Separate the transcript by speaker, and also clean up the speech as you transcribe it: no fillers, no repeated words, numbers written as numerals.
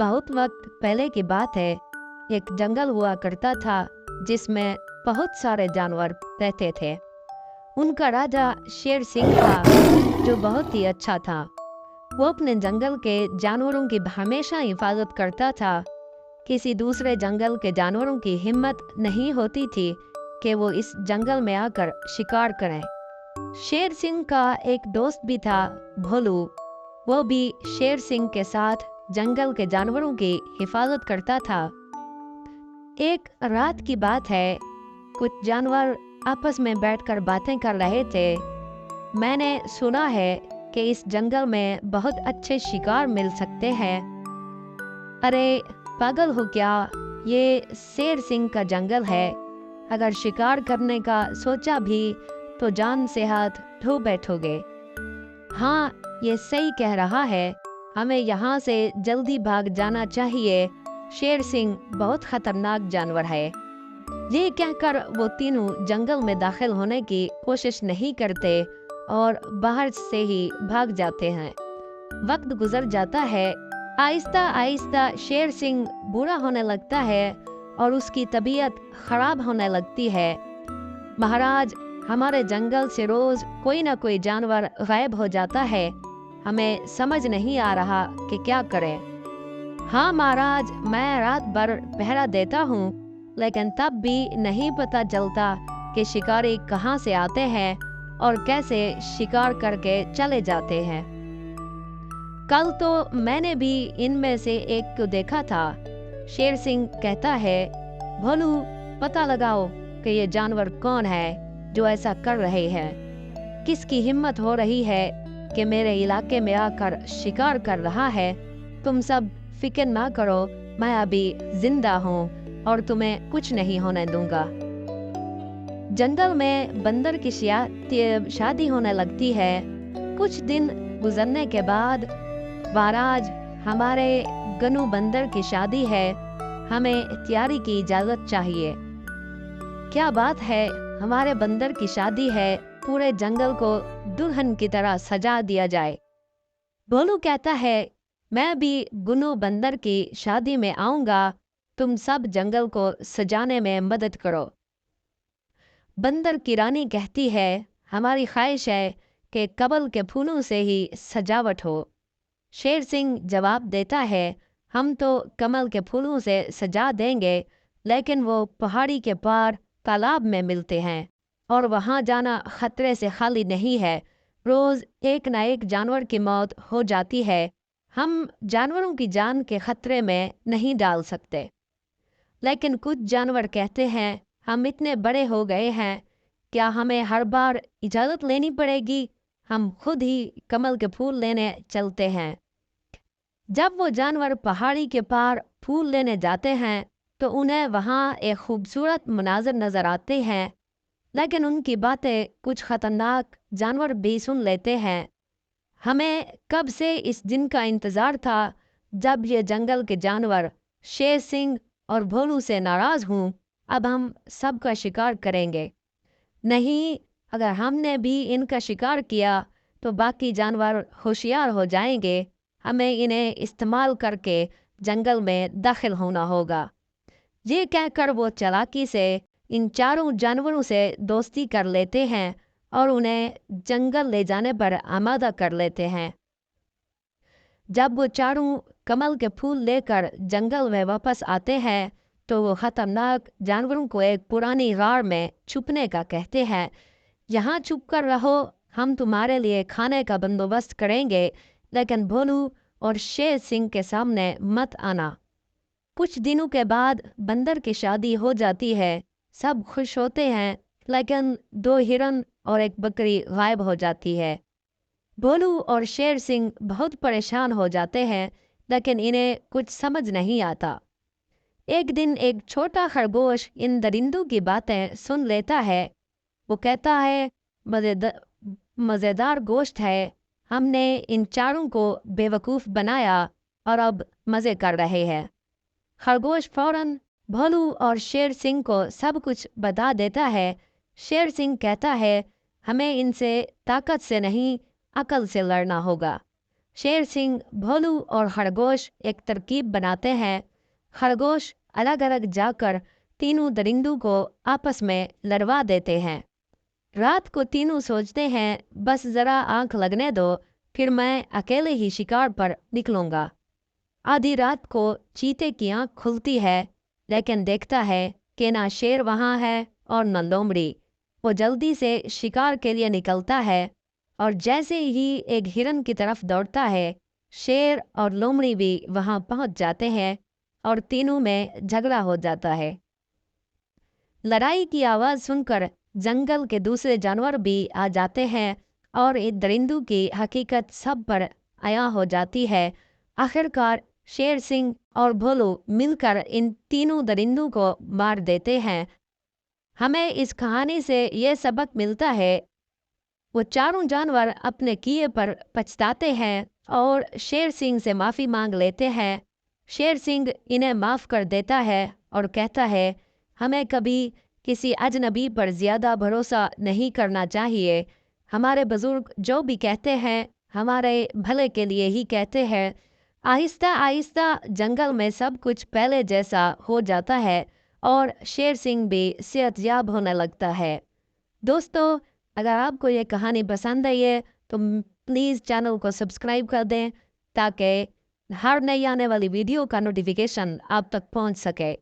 Speaker 1: बहुत वक्त पहले की बात है। एक जंगल हुआ करता था जिसमें बहुत सारे जानवर रहते थे। उनका राजा शेर सिंह था जो बहुत ही अच्छा था। वो अपने जंगल के जानवरों की हमेशा हिफाजत करता था। किसी दूसरे जंगल के जानवरों की हिम्मत नहीं होती थी कि वो इस जंगल में आकर शिकार करें। शेर सिंह का एक दोस्त भी था, भोलू। वो भी शेर सिंह के साथ जंगल के जानवरों की हिफाजत करता था। एक रात की बात है, कुछ जानवर आपस में बैठकर बातें कर रहे थे। मैंने सुना है कि इस जंगल में बहुत अच्छे शिकार मिल सकते हैं। अरे पागल हो क्या, ये शेर सिंह का जंगल है। अगर शिकार करने का सोचा भी तो जान से हाथ धो बैठोगे। हाँ, ये सही कह रहा है, हमें यहाँ से जल्दी भाग जाना चाहिए। शेर सिंह बहुत खतरनाक जानवर है। ये कहकर वो तीनों जंगल में दाखिल होने की कोशिश नहीं करते और बाहर से ही भाग जाते हैं। वक्त गुजर जाता है। आहिस्ता आहिस्ता शेर सिंह बूढ़ा होने लगता है और उसकी तबीयत खराब होने लगती है। महाराज, हमारे जंगल से रोज कोई ना कोई जानवर गायब हो जाता है। हमें समझ नहीं आ रहा कि क्या करें। हाँ महाराज, मैं रात भर पहरा देता हूँ, लेकिन तब भी नहीं पता चलता कि शिकारी कहाँ से आते हैं और कैसे शिकार करके चले जाते हैं। कल तो मैंने भी इनमें से एक को देखा था। शेर सिंह कहता है, भोलू, पता लगाओ कि ये जानवर कौन है जो ऐसा कर रहे हैं। किसकी हिम्मत हो रही है कि मेरे इलाके में आकर शिकार कर रहा है। तुम सब फिक्र ना करो, मैं अभी जिंदा हूँ और तुम्हें कुछ नहीं होने दूंगा। जंगल में बंदर की शादी होने लगती है। कुछ दिन गुजरने के बाद, महाराज, हमारे गनू बंदर की शादी है, हमें तैयारी की इजाजत चाहिए। क्या बात है, हमारे बंदर की शादी है, पूरे जंगल को दुल्हन की तरह सजा दिया जाए। भोलू कहता है, मैं भी गुनू बंदर की शादी में आऊंगा, तुम सब जंगल को सजाने में मदद करो। बंदर की रानी कहती है, हमारी ख्वाहिश है कि कमल के फूलों से ही सजावट हो। शेर सिंह जवाब देता है, हम तो कमल के फूलों से सजा देंगे, लेकिन वो पहाड़ी के पार तालाब में मिलते हैं और वहां जाना खतरे से खाली नहीं है। रोज एक न एक जानवर की मौत हो जाती है। हम जानवरों की जान के खतरे में नहीं डाल सकते। लेकिन कुछ जानवर कहते हैं, हम इतने बड़े हो गए हैं, क्या हमें हर बार इजाजत लेनी पड़ेगी? हम खुद ही कमल के फूल लेने चलते हैं। जब वो जानवर पहाड़ी के पार फूल लेने जाते हैं तो उन्हें वहाँ एक खूबसूरत मनाजर नजर आते हैं, लेकिन उनकी बातें कुछ खतरनाक जानवर भी सुन लेते हैं। हमें कब से इस दिन का इंतजार था जब ये जंगल के जानवर शेर सिंह और भोलू से नाराज हूँ। अब हम सबका शिकार करेंगे। नहीं, अगर हमने भी इनका शिकार किया तो बाकी जानवर होशियार हो जाएंगे। हमें इन्हें इस्तेमाल करके जंगल में दाखिल होना होगा। ये कहकर वो चालाकी से इन चारों जानवरों से दोस्ती कर लेते हैं और उन्हें जंगल ले जाने पर आमादा कर लेते हैं। जब वो चारों कमल के फूल लेकर जंगल में वापस आते हैं तो वो खतरनाक जानवरों को एक पुरानी गाड़ में छुपने का कहते हैं। यहाँ छुप कर रहो, हम तुम्हारे लिए खाने का बंदोबस्त करेंगे, लेकिन भोलू और शेर सिंह के सामने मत आना। कुछ दिनों के बाद बंदर की शादी हो जाती है। सब खुश होते हैं, लेकिन 2 हिरन और एक बकरी गायब हो जाती है। भोलू और शेर सिंह बहुत परेशान हो जाते हैं, लेकिन इन्हें कुछ समझ नहीं आता। एक दिन एक छोटा खरगोश इन दरिंदों की बातें सुन लेता है। वो कहता है, मजेदार गोश्त है, हमने इन चारों को बेवकूफ़ बनाया और अब मज़े कर रहे हैं। खरगोश फौरन भोलू और शेर सिंह को सब कुछ बता देता है। शेर सिंह कहता है, हमें इनसे ताकत से नहीं, अकल से लड़ना होगा। शेर सिंह, भोलू और खरगोश एक तरकीब बनाते हैं। खरगोश अलग अलग जाकर तीनों दरिंदों को आपस में लड़वा देते हैं। रात को तीनों सोचते हैं, बस जरा आंख लगने दो, फिर मैं अकेले ही शिकार पर निकलूंगा। आधी रात को चीते की आंख खुलती है, लेकिन देखता है कि ना शेर वहां है और न लोमड़ी। वो जल्दी से शिकार के लिए निकलता है और जैसे ही एक हिरन की तरफ दौड़ता है, शेर और लोमड़ी भी वहां पहुंच जाते हैं और तीनों में झगड़ा हो जाता है। लड़ाई की आवाज़ सुनकर जंगल के दूसरे जानवर भी आ जाते हैं और इस दरिंदों की हकीकत सब पर आया हो जाती है। आखिरकार शेर सिंह और भोलू मिलकर इन तीनों दरिंदों को मार देते हैं। हमें इस कहानी से ये सबक मिलता है, वो चारों जानवर अपने किए पर पछताते हैं और शेर सिंह से माफ़ी मांग लेते हैं। शेर सिंह इन्हें माफ़ कर देता है और कहता है, हमें कभी किसी अजनबी पर ज़्यादा भरोसा नहीं करना चाहिए। हमारे बुजुर्ग जो भी कहते हैं हमारे भले के लिए ही कहते हैं। आहिस्ता आहिस्ता जंगल में सब कुछ पहले जैसा हो जाता है और शेर सिंह भी सेहतयाब होने लगता है। दोस्तों, अगर आपको ये कहानी पसंद आई है तो प्लीज़ चैनल को सब्सक्राइब कर दें ताकि हर नई आने वाली वीडियो का नोटिफिकेशन आप तक पहुंच सके।